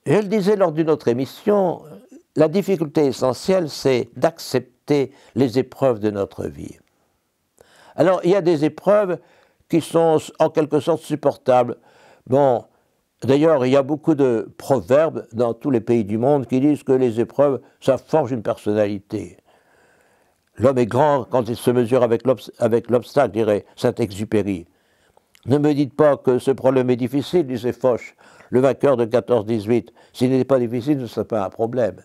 Je le disais lors d'une autre émission, la difficulté essentielle, c'est d'accepter les épreuves de notre vie. Alors, il y a des épreuves qui sont en quelque sorte supportables. Bon, d'ailleurs, il y a beaucoup de proverbes dans tous les pays du monde qui disent que les épreuves, ça forge une personnalité. L'homme est grand quand il se mesure avec l'obstacle, dirait Saint-Exupéry. Ne me dites pas que ce problème est difficile, disait Foch, le vainqueur de 14-18. S'il n'était pas difficile, ce ne serait pas un problème.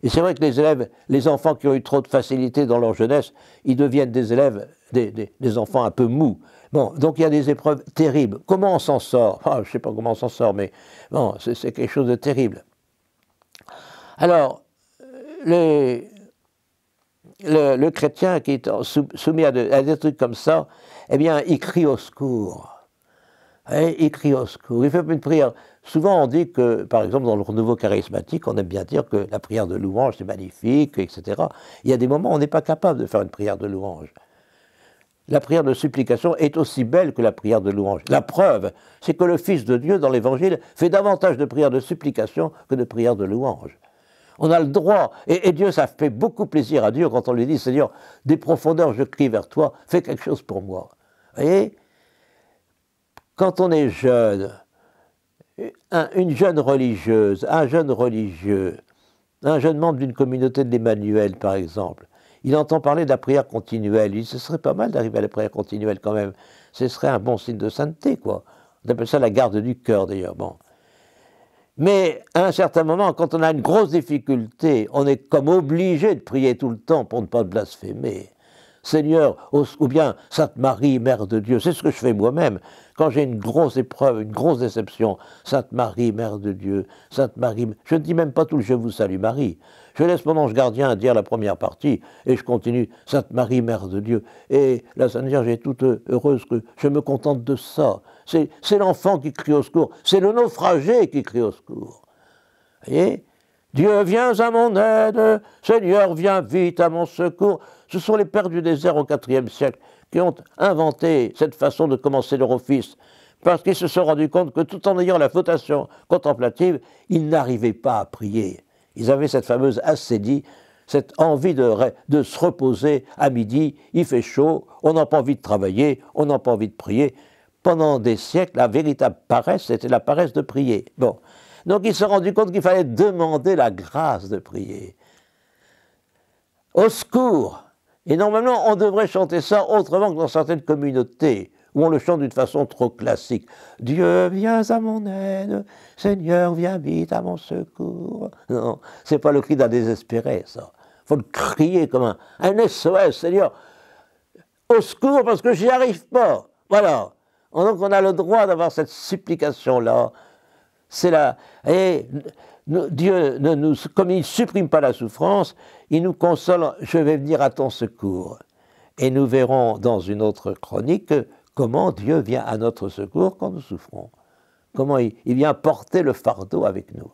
Et c'est vrai que les élèves, les enfants qui ont eu trop de facilité dans leur jeunesse, ils deviennent des élèves, des enfants un peu mous. Bon, donc il y a des épreuves terribles. Comment on s'en sort? Je ne sais pas comment on s'en sort, mais bon, c'est quelque chose de terrible. Alors, le chrétien qui est soumis à des trucs comme ça, eh bien, il crie au secours. Il crie au secours. Il fait une prière. Souvent, on dit que, par exemple, dans le renouveau charismatique, on aime bien dire que la prière de louange, c'est magnifique, etc. Il y a des moments où on n'est pas capable de faire une prière de louange. La prière de supplication est aussi belle que la prière de louange. La preuve, c'est que le Fils de Dieu, dans l'Évangile, fait davantage de prières de supplication que de prières de louange. On a le droit, et Dieu, ça fait beaucoup plaisir à Dieu quand on lui dit, Seigneur, des profondeurs, je crie vers toi, fais quelque chose pour moi. Vous voyez, quand on est jeune, une jeune religieuse, un jeune religieux, un jeune membre d'une communauté de l'Emmanuel, par exemple, il entend parler de la prière continuelle. Il dit, ce serait pas mal d'arriver à la prière continuelle quand même. Ce serait un bon signe de sainteté, quoi. On appelle ça la garde du cœur, d'ailleurs. Bon. Mais à un certain moment, quand on a une grosse difficulté, on est comme obligé de prier tout le temps pour ne pas blasphémer. Seigneur, ou bien Sainte Marie, Mère de Dieu, c'est ce que je fais moi-même. Quand j'ai une grosse épreuve, une grosse déception, Sainte Marie, Mère de Dieu, Sainte Marie, je ne dis même pas tout le Je vous salue Marie. Je laisse mon ange gardien dire la première partie et je continue Sainte Marie, Mère de Dieu. Et la Sainte Vierge est toute heureuse que je me contente de ça. C'est l'enfant qui crie au secours, c'est le naufragé qui crie au secours. Vous voyez ? Dieu, viens à mon aide, Seigneur, viens vite à mon secours. Ce sont les pères du désert au IVe siècle qui ont inventé cette façon de commencer leur office, parce qu'ils se sont rendus compte que tout en ayant la flottation contemplative, ils n'arrivaient pas à prier. Ils avaient cette fameuse ascédie, cette envie de se reposer à midi, il fait chaud, on n'a pas envie de travailler, on n'a pas envie de prier. Pendant des siècles, la véritable paresse, c'était la paresse de prier. Bon. Donc ils se sont rendus compte qu'il fallait demander la grâce de prier. Au secours! Et normalement, on devrait chanter ça autrement que dans certaines communautés, où on le chante d'une façon trop classique. Dieu, viens à mon aide, Seigneur, viens vite à mon secours. Non, c'est pas le cri d'un désespéré, ça. Il faut le crier comme un SOS, Seigneur, au secours parce que j'y arrive pas. Voilà. Donc on a le droit d'avoir cette supplication-là. C'est là. Et Dieu, comme il ne supprime pas la souffrance, il nous console, je vais venir à ton secours. Et nous verrons dans une autre chronique comment Dieu vient à notre secours quand nous souffrons. Comment il vient porter le fardeau avec nous.